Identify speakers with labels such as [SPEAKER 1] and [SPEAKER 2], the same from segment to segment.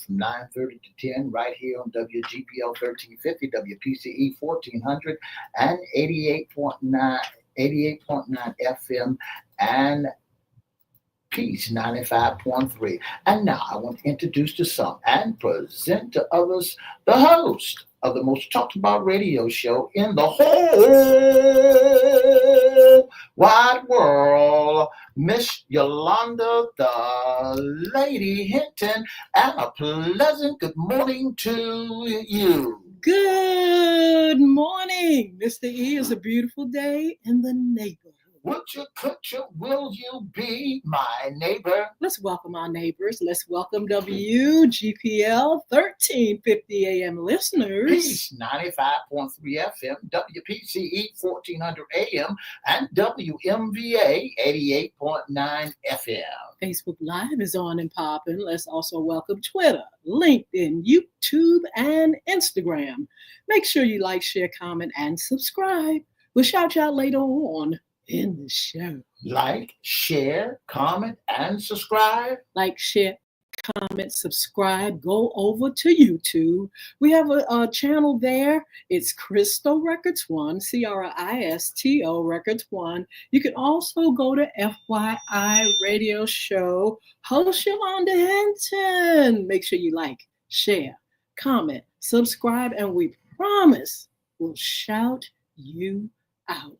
[SPEAKER 1] from 9:30 to 10 right here on WGPL 1350, WPCE 1400, and 88.9 FM, and Peace 95.3. And now I want to introduce to some and present to others the host of the most talked about radio show in the whole wide world, Miss Yolanda, the Lady Hinton, and a pleasant good morning to you.
[SPEAKER 2] Good morning, Mr. E. It's a beautiful day in the neighborhood.
[SPEAKER 1] Would you, could you, will you be my neighbor?
[SPEAKER 2] Let's welcome our neighbors. Let's welcome WGPL 1350 AM listeners.
[SPEAKER 1] Peace 95.3 FM, WPCE 1400 AM, and WMVA 88.9 FM.
[SPEAKER 2] Facebook Live is on and popping. Let's also welcome Twitter, LinkedIn, YouTube, and Instagram. Make sure you like, share, comment, and subscribe. We'll shout you out later on in the show.
[SPEAKER 1] Like, share, comment, and subscribe.
[SPEAKER 2] Like, share, comment, subscribe. Go over to YouTube. We have a channel there. It's Cristo Records 1, Cristo Records 1. You can also go to FYI Radio Show, host Yolanda Hinton. Make sure you like, share, comment, subscribe, and we promise we'll shout you out.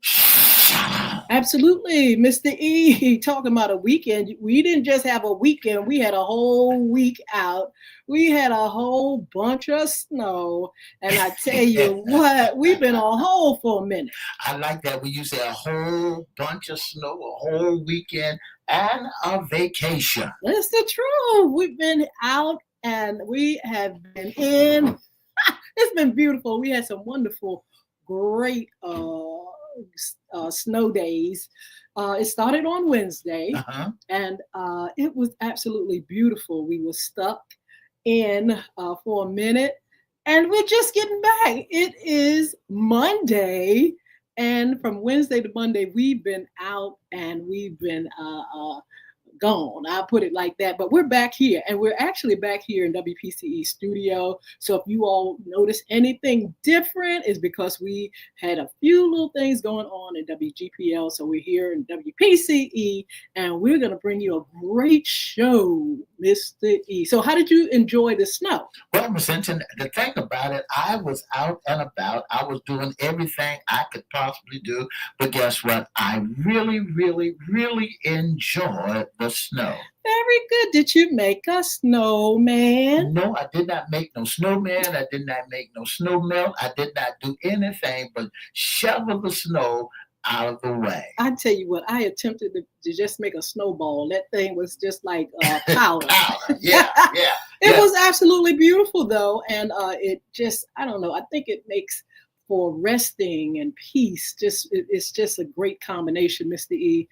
[SPEAKER 2] Absolutely, Mr. E. Talking about a weekend. We didn't just have a weekend. We had a whole week out. We had a whole bunch of snow. And I tell you what, we've been on hold for a minute.
[SPEAKER 1] I like that when you say a whole bunch of snow, a whole weekend, and a vacation.
[SPEAKER 2] That's the truth. We've been out and we have been in. It's been beautiful. We had some wonderful, great snow days. It started on Wednesday, and it was absolutely beautiful. We were stuck in for a minute, and we're just getting back. It is Monday, and from Wednesday to Monday, we've been out and we've been gone. I'll put it like that. But we're back here, and we're actually back here in WPCE studio. So if you all notice anything different, is because we had a few little things going on in WGPL. So we're here in WPCE, and we're going to bring you a great show, Mr. E. So how did you enjoy the snow?
[SPEAKER 1] Well, Miss Hinton, the thing about it, I was out and about. I was doing everything I could possibly do. But guess what? I really, really, really enjoyed the snow.
[SPEAKER 2] Very good. Did you make a snowman?
[SPEAKER 1] No, I did not make no snowman. I did not make no snow melt. I did not do anything but shovel the snow out of the way.
[SPEAKER 2] I tell you what, I attempted to just make a snowball. That thing was just like powder.
[SPEAKER 1] Yeah.
[SPEAKER 2] It was absolutely beautiful though. And it just, I don't know, I think it makes for resting and peace. It's just a great combination, Mr. E.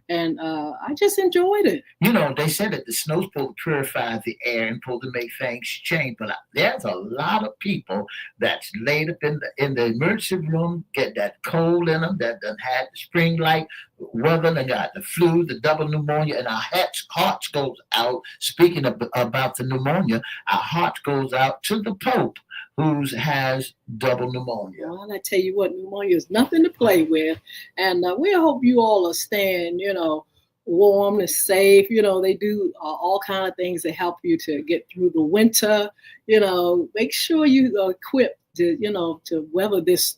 [SPEAKER 2] And I just enjoyed it.
[SPEAKER 1] You know, they said that the snow's supposed to purify the air and supposed to make things change, but there's a lot of people that's laid up in the emergency room, get that cold in them, that done had the spring-like weather, and got the flu, the double pneumonia, and our hearts goes out. Speaking about the pneumonia, our heart goes out to the Pope, who has double pneumonia.
[SPEAKER 2] Well, I tell you what, pneumonia is nothing to play with. And we hope you all are staying, warm and safe. They do all kind of things to help you to get through the winter. Make sure you are equipped to weather this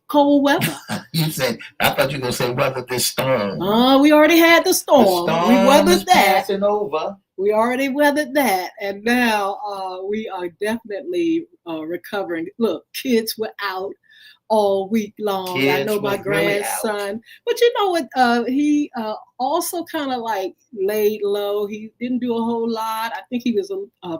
[SPEAKER 2] cold weather.
[SPEAKER 1] You said, I thought you were going to say weather this storm.
[SPEAKER 2] We already had the storm. We weathered that.
[SPEAKER 1] Passing over.
[SPEAKER 2] We already weathered that, and now we are definitely recovering. Look, kids were out all week long. I know my grandson, really, but you know what? He also kind of like laid low. He didn't do a whole lot. I think he was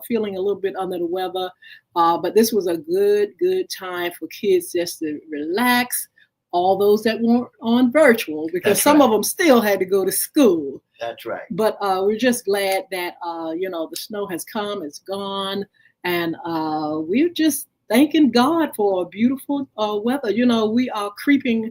[SPEAKER 2] feeling a little bit under the weather, but this was a good time for kids just to relax. All those that weren't on virtual, because some of them still had to go to school.
[SPEAKER 1] That's right.
[SPEAKER 2] But we're just glad that, the snow has come, it's gone. And we're just thanking God for beautiful weather. You know, we are creeping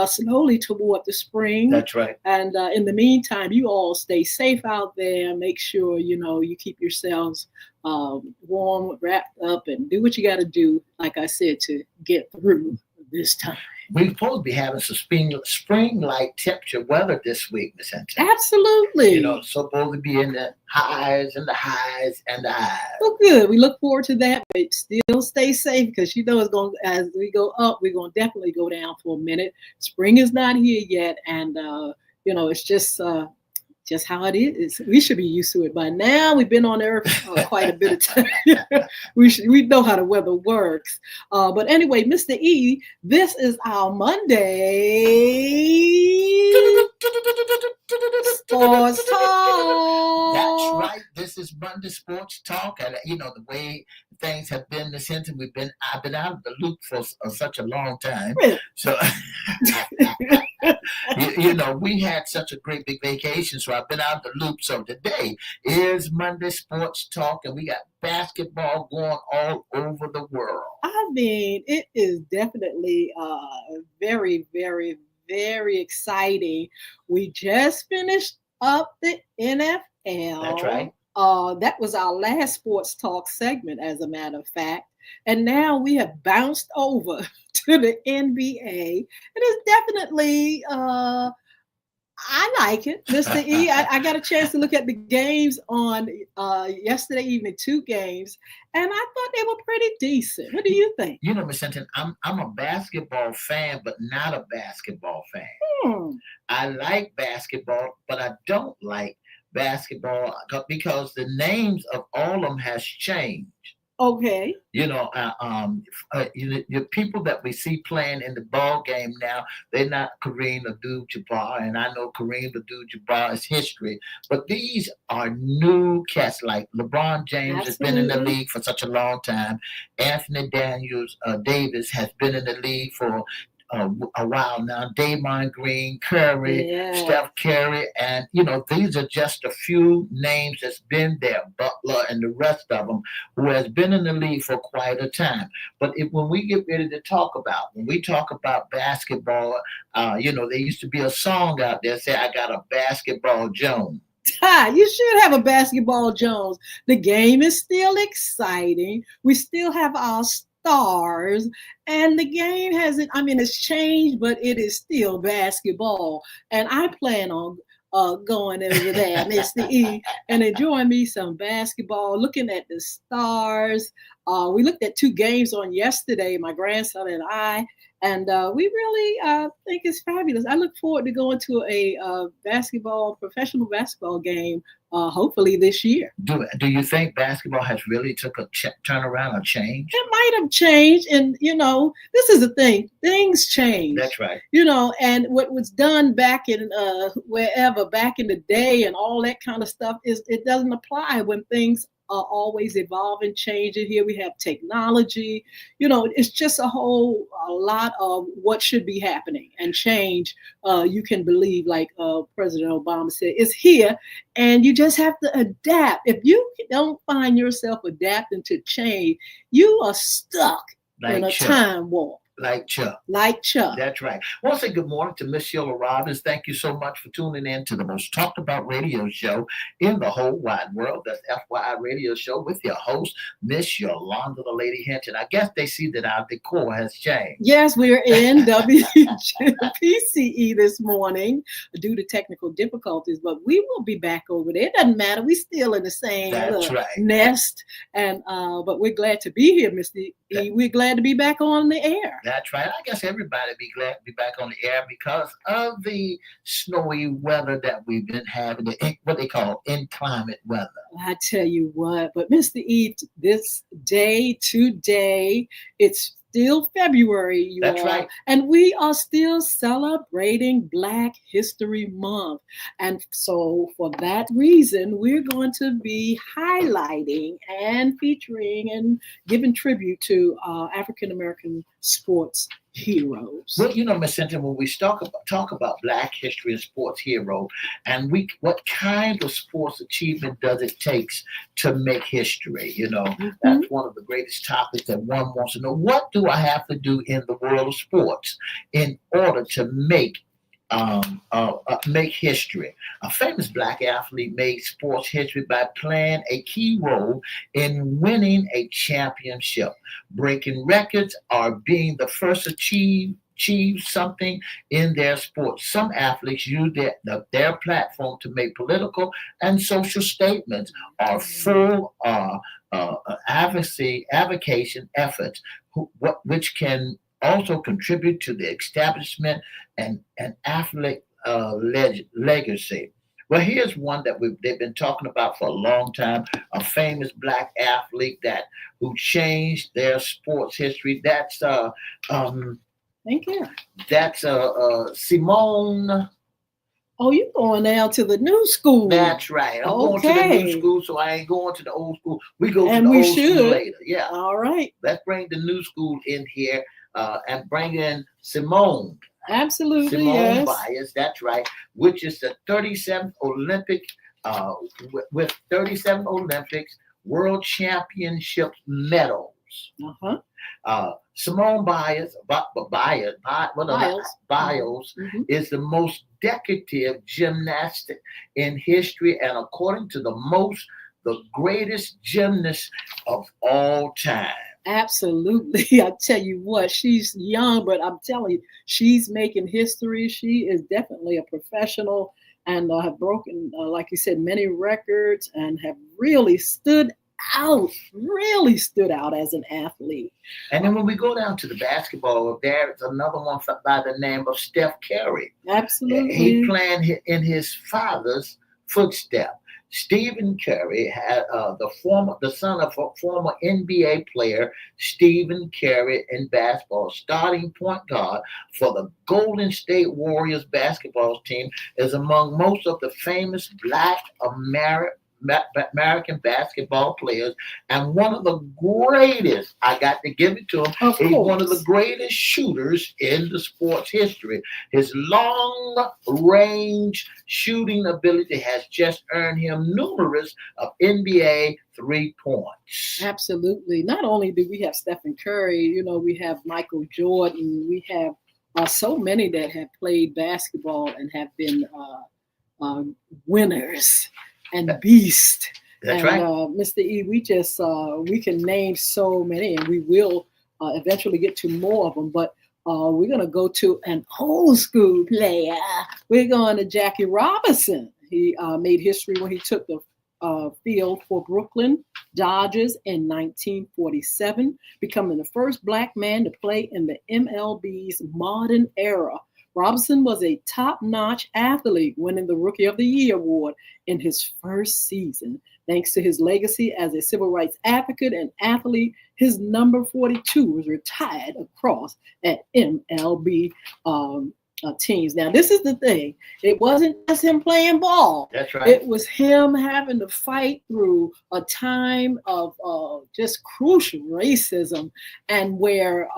[SPEAKER 2] slowly toward the spring.
[SPEAKER 1] That's right.
[SPEAKER 2] And in the meantime, you all stay safe out there. Make sure, you know, you keep yourselves warm, wrapped up, and do what you got to do, like I said, to get through this time.
[SPEAKER 1] We're supposed to be having some spring-like temperature weather this week, Miss Hinton.
[SPEAKER 2] Absolutely.
[SPEAKER 1] You know, supposed to be in the highs and the highs and the highs.
[SPEAKER 2] Well, good. We look forward to that, but still stay safe because you know it's going. As we go up, we're going to definitely go down for a minute. Spring is not here yet, and you know it's just how it is. We should be used to it by now. We've been on Earth quite a bit of time. we know how the weather works. But anyway, Mr. E, this is our Monday Sports Talk.
[SPEAKER 1] That's right. This is Monday Sports Talk, and you know the way things have been this Hinton. I've been out of the loop for such a long time.
[SPEAKER 2] Really?
[SPEAKER 1] So you know we had such a great big vacation, so I've been out of the loop. So today is Monday Sports Talk, and we got basketball going all over the world.
[SPEAKER 2] I mean, it is definitely very, very, very exciting. We just finished up the NFL.
[SPEAKER 1] That's right.
[SPEAKER 2] That was our last sports talk segment, as a matter of fact. And now we have bounced over to the NBA. It is definitely, I like it, Mr. E. I got a chance to look at the games on yesterday evening, 2 games, and I thought they were pretty decent. What do you think?
[SPEAKER 1] You know, Miss Hinton, I'm a basketball fan, but not a basketball fan. I like basketball, but I don't like basketball because the names of all of them has changed.
[SPEAKER 2] Okay.
[SPEAKER 1] You know, the people that we see playing in the ball game now, they're not Kareem Abdul-Jabbar, and I know Kareem Abdul-Jabbar is history, but these are new cats like LeBron James has been in the league for such a long time. Anthony Davis has been in the league for a while now. Draymond Green, Curry, Steph Curry, and you know these are just a few names that's been there. Butler and the rest of them who has been in the league for quite a time. But when we get ready to talk about basketball, you know there used to be a song out there say I got a basketball Jones.
[SPEAKER 2] You should have a basketball Jones. The game is still exciting. We still have our stars, and the game hasn't, I mean, it's changed, but it is still basketball. And I plan on going over there, Mr. E, and enjoying me some basketball, looking at the stars. We looked at 2 games on yesterday, my grandson and I, and we really think it's fabulous. I look forward to going to a professional basketball game, hopefully this year.
[SPEAKER 1] Do you think basketball has really took a turnaround or change?
[SPEAKER 2] It might have changed, and you know, this is the thing. Things change.
[SPEAKER 1] That's right.
[SPEAKER 2] You know, and what was done back in wherever back in the day and all that kind of stuff it doesn't apply when things are always evolving, changing. Here we have technology. You know, it's just a lot of what should be happening and change. You can believe, like President Obama said, is here, and you just have to adapt. If you don't find yourself adapting to change, you are stuck in a time warp.
[SPEAKER 1] Like Chuck. That's right. I want to say good morning to Miss Yolanda. Thank you so much for tuning in to the most talked about radio show in the whole wide world. That's FYI Radio Show with your host, Miss Yolanda, the Lady Hinton. I guess they see that our decor has changed.
[SPEAKER 2] Yes, we're in WPCE this morning due to technical difficulties, but we will be back over there. It doesn't matter. We're still in the same nest, and but we're glad to be here, Mr. E. We're glad to be back on the air.
[SPEAKER 1] That's right. I guess everybody be glad to be back on the air because of the snowy weather that we've been having, what they call inclement weather.
[SPEAKER 2] I tell you what, but Mr. E, this day, today, it's still February, you all.
[SPEAKER 1] That's right.
[SPEAKER 2] And we are still celebrating Black History Month. And so for that reason, we're going to be highlighting and featuring and giving tribute to African-American sports heroes?
[SPEAKER 1] Well, Miss Cynthia, when we talk about Black history and sports hero, and what kind of sports achievement does it take to make history? That's one of the greatest topics that one wants to know. What do I have to do in the world of sports in order to make history? A famous Black athlete made sports history by playing a key role in winning a championship, breaking records, or being the first to achieve something in their sport. Some athletes use their platform to make political and social statements or full advocation efforts, which can also contribute to the establishment and athletic legacy. Well, here's one that they've been talking about for a long time. A famous Black athlete who changed their sports history. That's
[SPEAKER 2] Thank you.
[SPEAKER 1] That's Simone.
[SPEAKER 2] Oh, you going now to the new school?
[SPEAKER 1] That's right. I'm going to the new school, so I ain't going to the old school. We go to the old school later. Yeah.
[SPEAKER 2] All right.
[SPEAKER 1] Let's bring the new school in here and bring in Simone.
[SPEAKER 2] Absolutely.
[SPEAKER 1] Simone Biles. That's right. Which is the 37th Olympic, with 37 Olympics World Championship medals. Simone Biles is the most decorative gymnastic in history, and according to the greatest gymnast of all time.
[SPEAKER 2] Absolutely. I tell you what, she's young, but I'm telling you, she's making history. She is definitely a professional and have broken, like you said, many records and have really stood out as an athlete.
[SPEAKER 1] And then when we go down to the basketball, there's another one by the name of Steph Curry.
[SPEAKER 2] Absolutely.
[SPEAKER 1] He playing in his father's footsteps. Stephen Curry had the son of a former NBA player, Stephen Curry, in basketball, starting point guard for the Golden State Warriors basketball team, is among most of the famous Black American basketball players, and one of the greatest, I got to give it to him, he's one of the greatest shooters in the sports history. His long-range shooting ability has just earned him numerous of NBA 3 points.
[SPEAKER 2] Absolutely. Not only do we have Stephen Curry, we have Michael Jordan, we have so many that have played basketball and have been winners and beast.
[SPEAKER 1] That's right.
[SPEAKER 2] Mr. E, we can name so many, and we will eventually get to more of them, but we're going to go to an old school player. We're going to Jackie Robinson. He made history when he took the field for Brooklyn Dodgers in 1947, becoming the first Black man to play in the MLB's modern era. Robinson was a top-notch athlete, winning the Rookie of the Year award in his first season. Thanks to his legacy as a civil rights advocate and athlete, his number 42 was retired across at MLB teams. Now, this is the thing. It wasn't just him playing ball.
[SPEAKER 1] That's right.
[SPEAKER 2] It was him having to fight through a time of just crucial racism, and where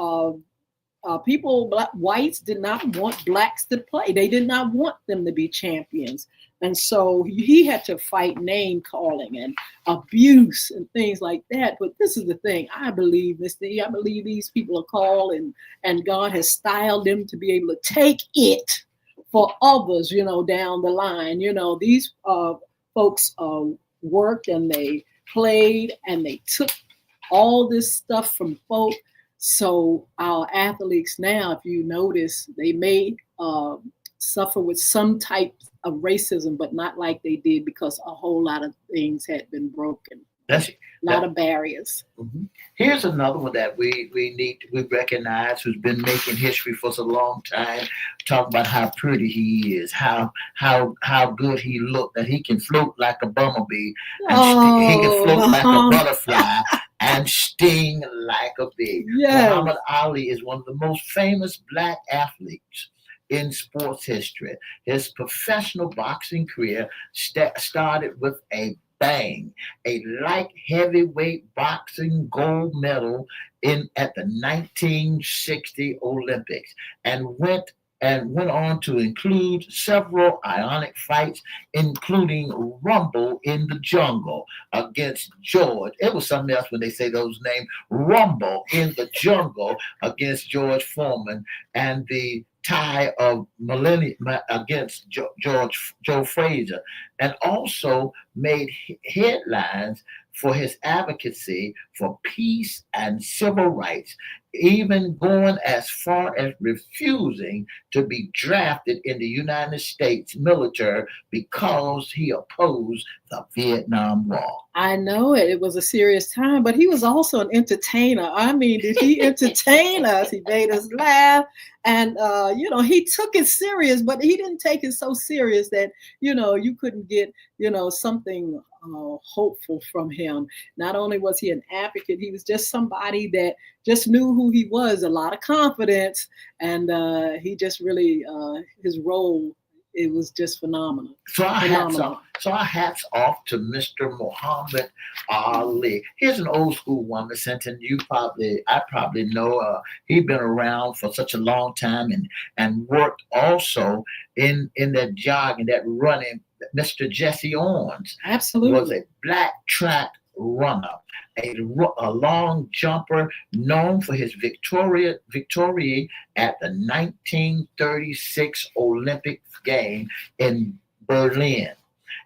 [SPEAKER 2] whites did not want blacks to play. They did not want them to be champions. And so he had to fight name calling and abuse and things like that. But this is the thing. I believe, Mr. E, I believe these people are called and God has styled them to be able to take it for others, down the line. These folks worked and they played and they took all this stuff from folk. So our athletes now, if you notice, they may suffer with some type of racism, but not like they did, because a whole lot of things had been broken. A lot of barriers.
[SPEAKER 1] Mm-hmm. Here's another one that we recognize, who's been making history for so long time. Talk about how pretty he is, how good he looked, that he can float like a bumblebee, and he can float like a butterfly and sting like a bee. Yes. Muhammad Ali is one of the most famous Black athletes in sports history. His professional boxing career started with a bang, a light heavyweight boxing gold medal in at the 1960 Olympics, and went on to include several ionic fights, including Rumble in the Jungle against George. It was something else when they say those names. Rumble in the Jungle against George Foreman, and the tie of millennium against Joe Frazier, and also made headlines for his advocacy for peace and civil rights, even going as far as refusing to be drafted in the United States military because he opposed the Vietnam War.
[SPEAKER 2] I know it. It was a serious time, but he was also an entertainer. I mean, did he entertain us? He made us laugh. And, he took it serious, but he didn't take it so serious that, you couldn't get, something hopeful from him. Not only was he an advocate, he was just somebody that just knew who he was, a lot of confidence. And he just really, his role, it was just phenomenal.
[SPEAKER 1] So our hats off to Mr. Muhammad Ali. Here's an old school one, Miss Hinton. I probably know. He's been around for such a long time and worked also in that jogging, that running. Mr. Jesse Owens
[SPEAKER 2] absolutely
[SPEAKER 1] was a black track runner, a long jumper known for his victory at the 1936 Olympic game in Berlin.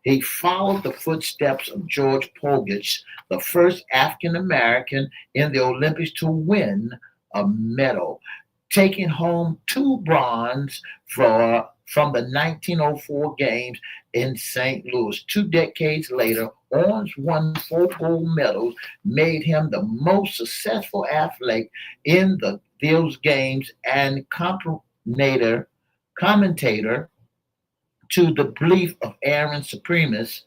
[SPEAKER 1] He followed the footsteps of George Pogich, the first African American in the Olympics to win a medal, taking home 2 bronze from the 1904 games in St. Louis. 2 decades later, Owens won 4 gold medals, made him the most successful athlete in those games, and commentator to the belief of Aryan supremacists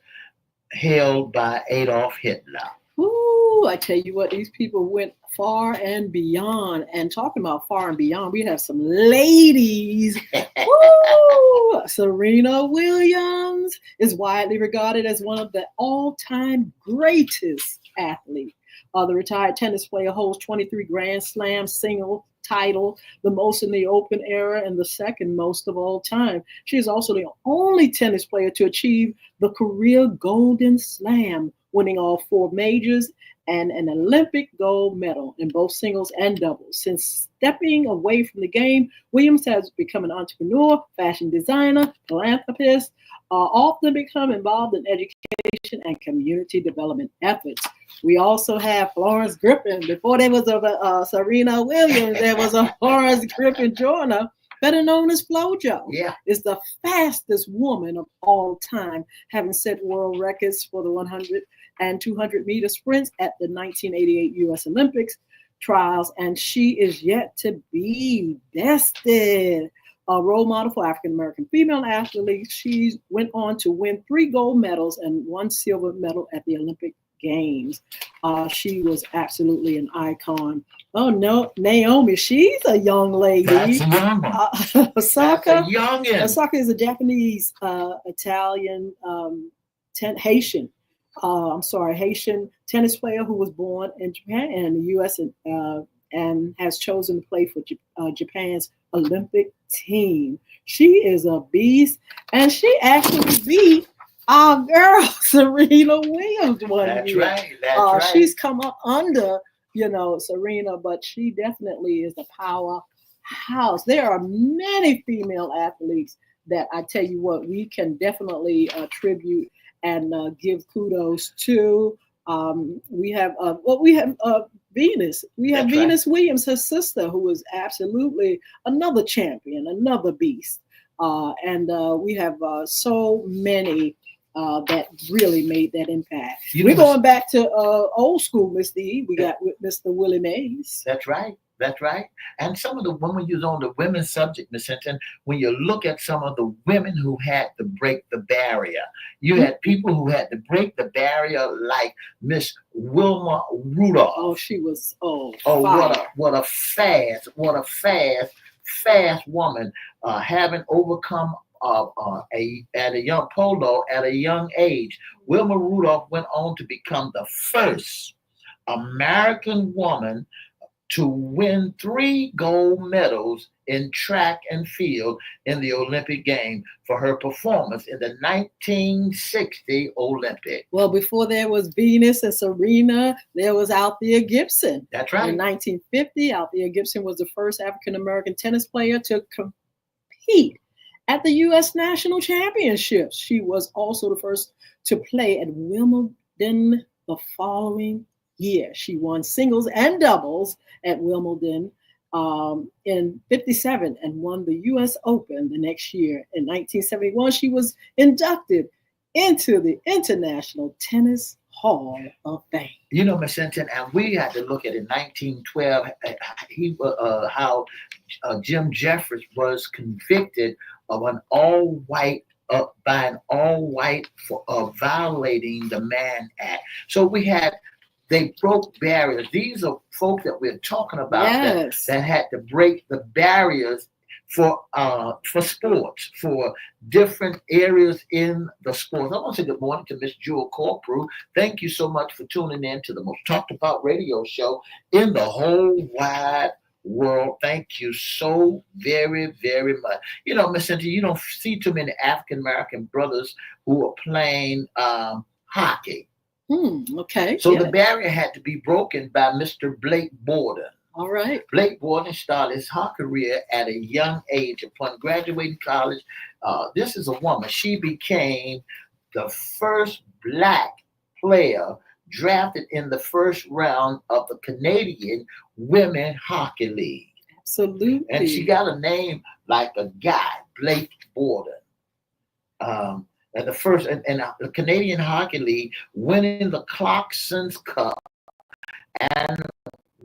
[SPEAKER 1] held by Adolf Hitler.
[SPEAKER 2] Ooh, I tell you what, these people went far and beyond. And talking about far and beyond, we have some ladies. Woo! Serena Williams is widely regarded as one of the all-time greatest athletes. The retired tennis player holds 23 Grand Slam single title, the most in the Open era and the second most of all time. She is also the only tennis player to achieve the career Golden Slam, winning all 4 majors and an Olympic gold medal in both singles and doubles. Since stepping away from the game, Williams has become an entrepreneur, fashion designer, philanthropist, often become involved in education and community development efforts. We also have Florence Griffin. Before there was a Serena Williams, there was a Florence Griffin Joyner, better known as FloJo.
[SPEAKER 1] Yeah.
[SPEAKER 2] Is the fastest woman of all time, having set world records for the 100 and 200 meter sprints at the 1988 U.S. Olympics trials, and she is yet to be bested. A role model for African-American female athletes, she went on to win 3 gold medals and 1 silver medal at the Olympic Games. She was absolutely an icon. Oh no, Naomi, she's a young lady.
[SPEAKER 1] That's a young one.
[SPEAKER 2] Osaka,
[SPEAKER 1] youngin.
[SPEAKER 2] Osaka is a Japanese, Italian, Haitian. Haitian tennis player who was born in Japan and in the U.S. And has chosen to play for Japan's Olympic team. She is a beast, and she actually beat our girl Serena Williams one year.
[SPEAKER 1] That's right. That's right.
[SPEAKER 2] She's come up under, Serena, but she definitely is a powerhouse. There are many female athletes that I tell you what, we can definitely tribute and give kudos to. We have Venus. We have
[SPEAKER 1] That's
[SPEAKER 2] Venus Williams, her sister, who is absolutely another champion, another beast. And we have so many that really made that impact. We're going back to old school, Mr. E. We got Mr. Willie Mays.
[SPEAKER 1] That's right. That's right. And some of the women, you're on the women's subject, Miss Hinton, when you look at some of the women who had to break the barrier, you had people who had to break the barrier like Miss Wilma Rudolph.
[SPEAKER 2] Oh, she was,
[SPEAKER 1] what a fast woman, having overcome at a young polo at a young age. Wilma Rudolph went on to become the first American woman to win 3 gold medals in track and field in the Olympic game for her performance in the 1960 Olympics.
[SPEAKER 2] Well, before there was Venus and Serena, there was Althea Gibson.
[SPEAKER 1] That's right.
[SPEAKER 2] In 1950, Althea Gibson was the first African American tennis player to compete at the U.S. National Championships. She was also the first to play at Wimbledon the following year. She won singles and doubles at Wimbledon in 57 and won the U.S. Open the next year. In 1971, she was inducted into the International Tennis Hall of Fame.
[SPEAKER 1] You know, Miss Hinton, and we had to look at in 1912 how Jim Jeffries was convicted of an all-white by an all-white for violating the Mann Act. So they broke barriers. These are folks that we're talking about that had to break the barriers for sports, for different areas in the sports. I want to say good morning to Miss Jewel Corprew. Thank you so much for tuning in to the most talked about radio show in the whole wide world. Thank you so very, very much. You know, Miss Cynthia, you don't see too many African American brothers who are playing hockey.
[SPEAKER 2] Okay.
[SPEAKER 1] So the barrier had to be broken by Mr. Blake Borden.
[SPEAKER 2] All right.
[SPEAKER 1] Blake Borden started his hockey career at a young age. Upon graduating college, this is a woman. She became the first Black player drafted in the first round of the Canadian Women Hockey League.
[SPEAKER 2] Absolutely.
[SPEAKER 1] And she got a name like a guy, Blake Borden. And the first and the Canadian Hockey League winning the Clarkson's Cup and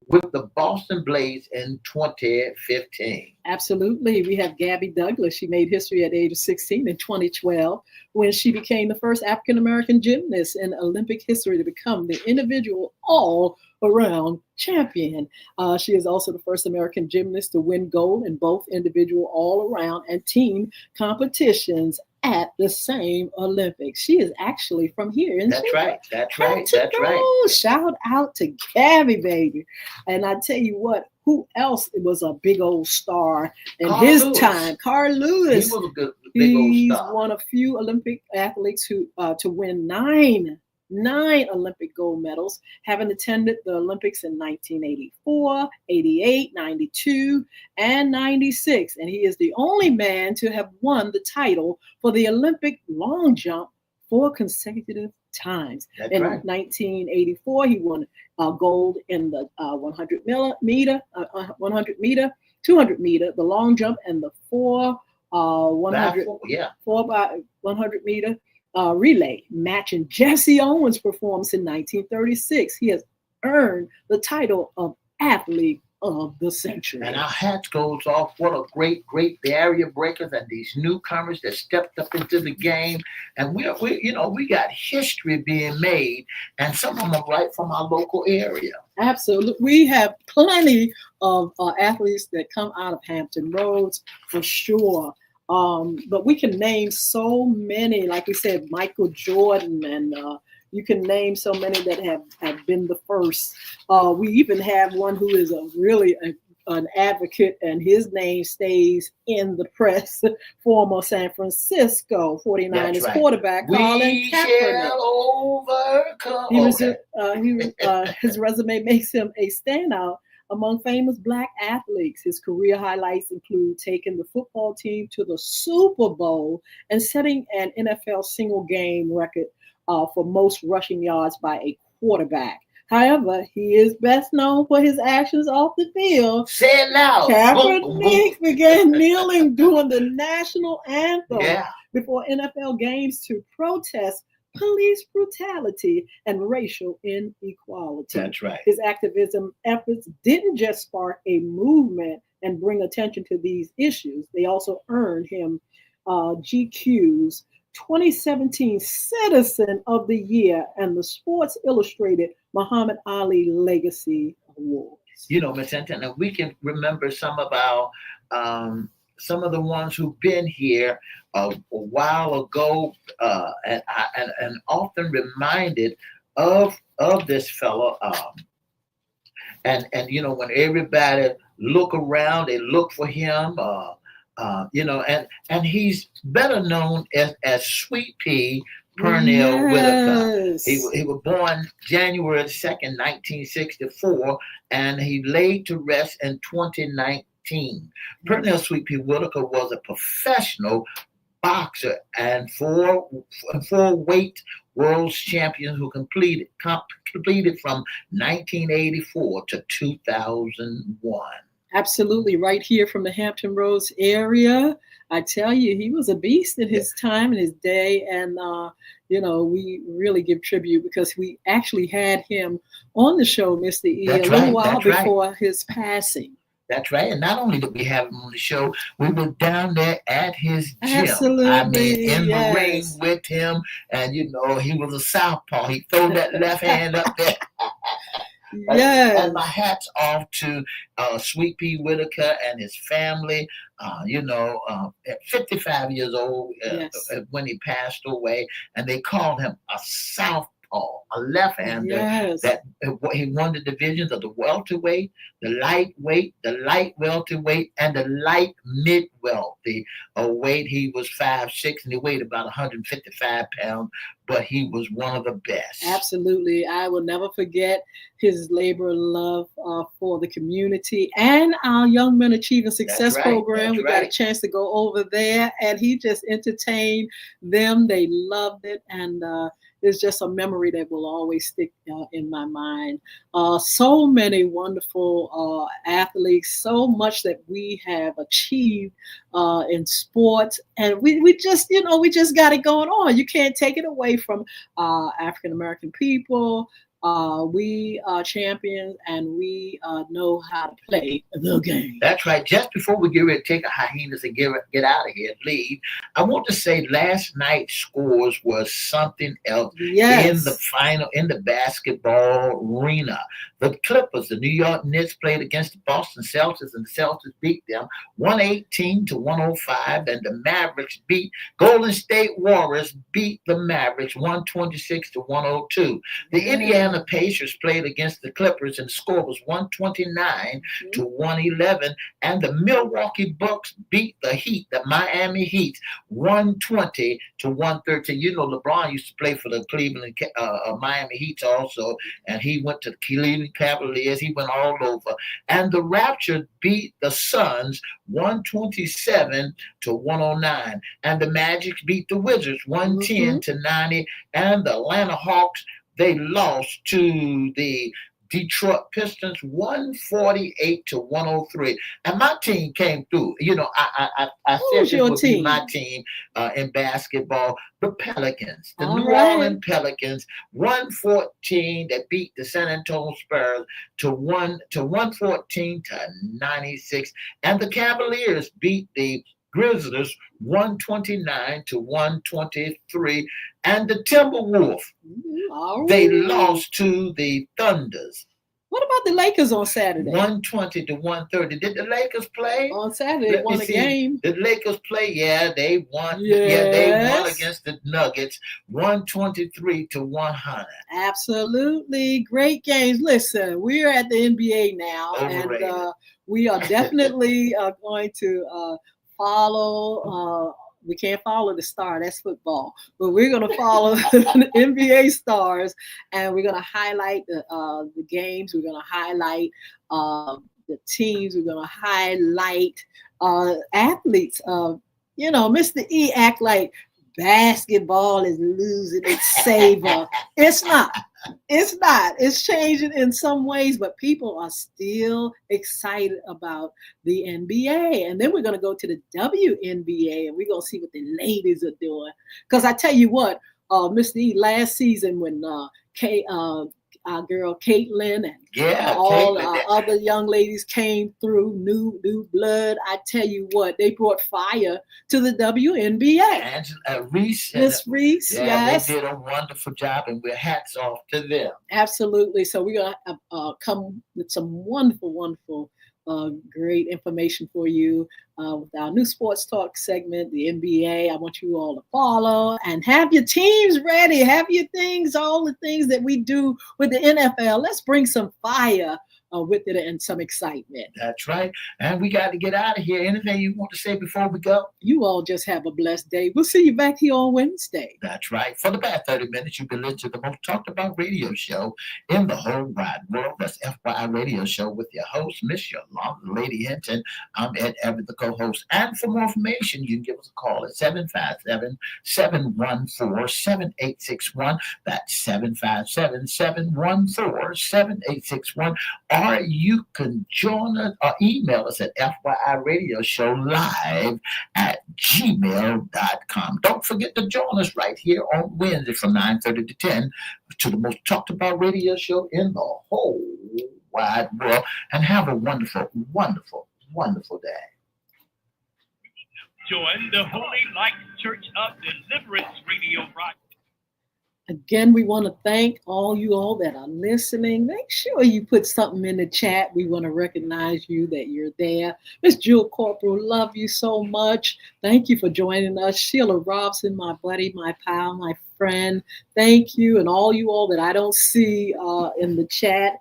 [SPEAKER 1] with the Boston Blades in 2015.
[SPEAKER 2] Absolutely. We have Gabby Douglas. She made history at the age of 16 in 2012 when she became the first African-American gymnast in Olympic history to become the individual all-around champion. She is also the first American gymnast to win gold in both individual all-around and team competitions at the same Olympics. She is actually from here.
[SPEAKER 1] That's right.
[SPEAKER 2] Shout out to Gabby, baby. And I tell you what, who else was a big old star in Carl time? Carl Lewis.
[SPEAKER 1] He was a good big old star.
[SPEAKER 2] He's one of few Olympic athletes who to win nine Olympic gold medals, having attended the Olympics in 1984, 88, 92, and 96. And he is the only man to have won the title for the Olympic long jump 4 consecutive times.
[SPEAKER 1] That's
[SPEAKER 2] in
[SPEAKER 1] right.
[SPEAKER 2] 1984, he won gold in the 100 meter, 200 meter, the long jump, and the 4 by 100 meter relay, matching Jesse Owens' performance in 1936. He has earned the title of Athlete of the Century.
[SPEAKER 1] And our hats goes off. What a great barrier breakers and these newcomers that stepped up into the game. And we got history being made, and some of them are right from our local area.
[SPEAKER 2] Absolutely. We have plenty of athletes that come out of Hampton Roads for sure. But we can name so many, like we said, Michael Jordan, and you can name so many that have been the first. We even have one who is an advocate, and his name stays in the press, former San Francisco 49ers quarterback, Colin Kaepernick. His resume makes him a standout among famous Black athletes. His career highlights include taking the football team to the Super Bowl and setting an NFL single game record for most rushing yards by a quarterback. However, he is best known for his actions off the field.
[SPEAKER 1] Say it loud.
[SPEAKER 2] Kaepernick began kneeling during the national anthem before NFL games to protest police brutality and racial inequality.
[SPEAKER 1] That's right.
[SPEAKER 2] His activism efforts didn't just spark a movement and bring attention to these issues. They also earned him GQ's 2017 Citizen of the Year and the Sports Illustrated Muhammad Ali Legacy Awards.
[SPEAKER 1] You know, Ms. Hinton, and we can remember some of our some of the ones who've been here a while ago, and often reminded of this fellow. And when everybody look around, they look for him. And he's better known as Sweet Pea Purnell Whitaker. He was born January 2nd, 1964, and he laid to rest in 2019. Purnell Sweet Pea Whitaker was a professional boxer and four weight world champions who completed from 1984 to 2001.
[SPEAKER 2] Absolutely, right here from the Hampton Roads area. I tell you, he was a beast in his time and his day, and we really give tribute because we actually had him on the show, Mr. E, a little while before his passing.
[SPEAKER 1] That's right. And not only did we have him on the show, we were down there at his gym.
[SPEAKER 2] Absolutely.
[SPEAKER 1] I mean, in the ring with him. And, he was a southpaw. He threw that left hand up there. And my hat's off to Sweet Pea Whitaker and his family. At 55 years old when he passed away. And they called him a southpaw. A left-hander that he won the divisions of the welterweight, the lightweight, the light welterweight, and the light mid-welt. The weight, he was 5'6", and he weighed about 155 pounds, but he was one of the best.
[SPEAKER 2] Absolutely. I will never forget his labor and love for the community and our Young Men Achieving Success program. We got a chance to go over there, and he just entertained them. They loved it, and it's just a memory that will always stick in my mind. So many wonderful athletes, so much that we have achieved in sports, and we just got it going on. You can't take it away from African American people. We are champions, and we know how to play the game.
[SPEAKER 1] That's right. Just before we get ready to take a hiatus and get out of here, leave, I want to say last night's scores was something else in the final, in the basketball arena. The Clippers, the New York Knicks, played against the Boston Celtics, and the Celtics beat them 118-105, and the Mavericks Golden State Warriors beat the Mavericks 126-102. The Indiana Pacers played against the Clippers, and the score was 129-111, and the Milwaukee Bucks beat the Miami Heat 120-113. LeBron used to play for the Cleveland Miami Heat also, and he went to the Cleveland Cavaliers. He went all over. And the Rapture beat the Suns 127-109. And the Magic beat the Wizards 110-90. And the Atlanta Hawks, they lost to the Detroit Pistons 148-103. And my team came through. I said this would be my team in basketball. The Pelicans, the New Orleans Pelicans, 114 that beat the San Antonio Spurs to 114-96. And the Cavaliers beat the Grizzlies 129-123. And the Timberwolves, they lost to the Thunders.
[SPEAKER 2] What about the Lakers on Saturday?
[SPEAKER 1] 120-130. Did the Lakers play?
[SPEAKER 2] On Saturday, they won a game.
[SPEAKER 1] The Lakers play? Yeah, they won. Yeah, they won against the Nuggets, 123-100.
[SPEAKER 2] Absolutely. Great games. Listen, we're at the NBA now,
[SPEAKER 1] Overrated.
[SPEAKER 2] And we are definitely going to follow. We can't follow the star, that's football, but we're going to follow the NBA stars, and we're going to highlight the games. We're going to highlight the teams. We're going to highlight athletes. Mr. E act like basketball is losing its savor. It's not. It's changing in some ways, but people are still excited about the NBA. And then we're going to go to the WNBA, and we're going to see what the ladies are doing. Because I tell you what, Mr. E, last season when our girl Caitlin and all other young ladies came through, new blood. I tell you what, they brought fire to the WNBA.
[SPEAKER 1] Angela Reese.
[SPEAKER 2] Miss Reese, yes.
[SPEAKER 1] They did a wonderful job, and we're hats off to them.
[SPEAKER 2] Absolutely. So we're going to come with some wonderful, wonderful great information for you with our new sports talk segment, the NBA. I want you all to follow and have your teams ready. Have your things, all the things that we do with the NFL. Let's bring some fire with it and some excitement.
[SPEAKER 1] That's right. And we got to get out of here. Anything you want to say before we go?
[SPEAKER 2] You all just have a blessed day. We'll see you back here on Wednesday.
[SPEAKER 1] That's right. For the past 30 minutes, you've been listening to the most talked about radio show in the whole wide world. That's FYI Radio Show with your host, Miss Yolanda, Lady Hinton. I'm Ed Everett, the co-host. And for more information, you can give us a call at 757-714-7861. That's 757-714-7861. Or you can join us or email us at FYIRadiosHowLive@gmail.com. Don't forget to join us right here on Wednesday from 9:30 to 10 to the most talked about radio show in the whole wide world. And have a wonderful, wonderful, wonderful day.
[SPEAKER 3] Join the Holy Light Church of Deliverance radio broadcast.
[SPEAKER 2] Again, we want to thank all you all that are listening. Make sure you put something in the chat. We want to recognize you that you're there. Miss Jewel Corporal, love you so much. Thank you for joining us. Sheila Robson, my buddy, my pal, my friend. Thank you. And all you all that I don't see in the chat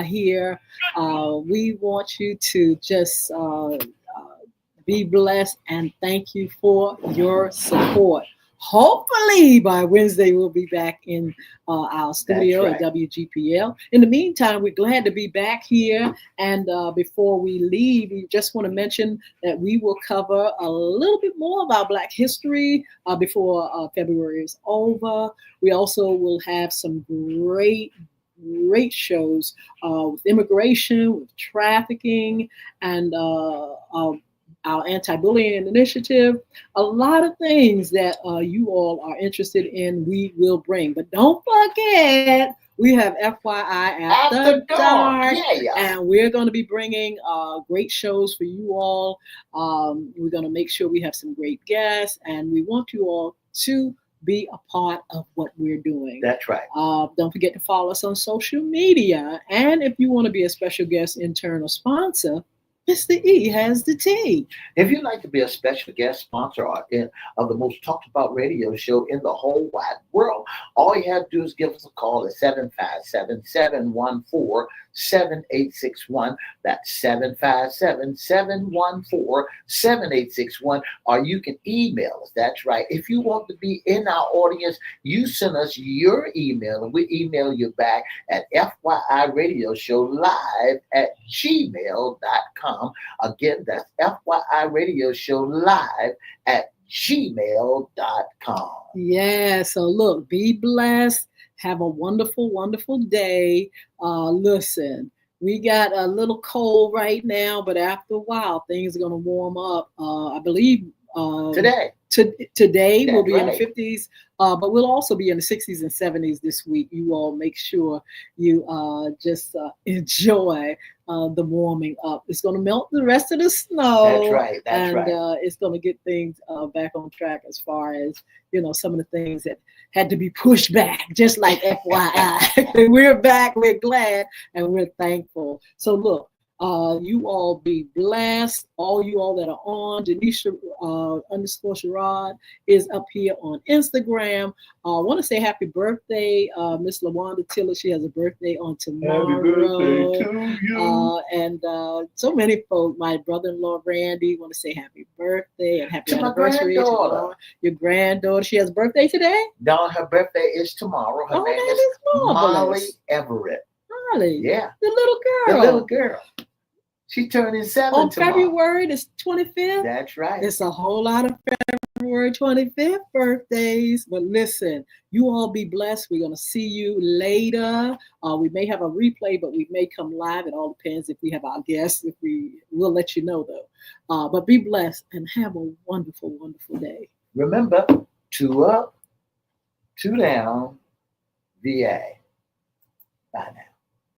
[SPEAKER 2] here. We want you to just be blessed and thank you for your support. Hopefully by Wednesday, we'll be back in our studio at WGPL. In the meantime, we're glad to be back here. And before we leave, we just want to mention that we will cover a little bit more about Black history before February is over. We also will have some great shows with immigration, with trafficking, and our anti-bullying initiative, a lot of things that you all are interested in, we will bring. But don't forget, we have FYI After Dark, and we're going to be bringing great shows for you all. We're going to make sure we have some great guests, and we want you all to be a part of what we're doing.
[SPEAKER 1] That's right.
[SPEAKER 2] Don't forget to follow us on social media. And if you want to be a special guest, intern, or sponsor, Mr. E has the tea.
[SPEAKER 1] If you'd like to be a special guest sponsor of the most talked about radio show in the whole wide world, all you have to do is give us a call at 757-714-7861. That's 757-714-7861. Or you can email us. That's right. If you want to be in our audience, you send us your email and we email you back at FYIRadiosHowLive@gmail.com. Again, that's FYIRadiosHowLive@gmail.com.
[SPEAKER 2] Yeah, so look, be blessed. Have a wonderful, wonderful day. Listen, we got a little cold right now, but after a while, things are going to warm up. I believe today we'll be in the 50s, but we'll also be in the 60s and 70s this week. You all make sure you just enjoy the warming up. It's going to melt the rest of the snow.
[SPEAKER 1] That's right.
[SPEAKER 2] And it's going to get things back on track as far as, some of the things that had to be pushed back, just like FYI. We're back. We're glad and we're thankful. So look, you all be blessed. All you all that are on, Denisha _ Sherrod is up here on Instagram. I want to say happy birthday, Miss LaWanda Tiller. She has a birthday on tomorrow.
[SPEAKER 1] Happy birthday to you.
[SPEAKER 2] And so many folks. My brother-in-law Randy want to say happy birthday and happy anniversary to your granddaughter. She has a birthday today?
[SPEAKER 1] No, her birthday is tomorrow. Her name is Molly Everette.
[SPEAKER 2] Molly,
[SPEAKER 1] yeah,
[SPEAKER 2] the little girl.
[SPEAKER 1] The little girl. She turning 7
[SPEAKER 2] on
[SPEAKER 1] tomorrow.
[SPEAKER 2] February the 25th.
[SPEAKER 1] That's right.
[SPEAKER 2] It's a whole lot of February 25th birthdays. But listen, you all be blessed. We're going to see you later. We may have a replay, but we may come live. It all depends if we have our guests. We'll let you know though. But be blessed and have a wonderful, wonderful day.
[SPEAKER 1] Remember, 2 up, 2 down, VA. Bye now.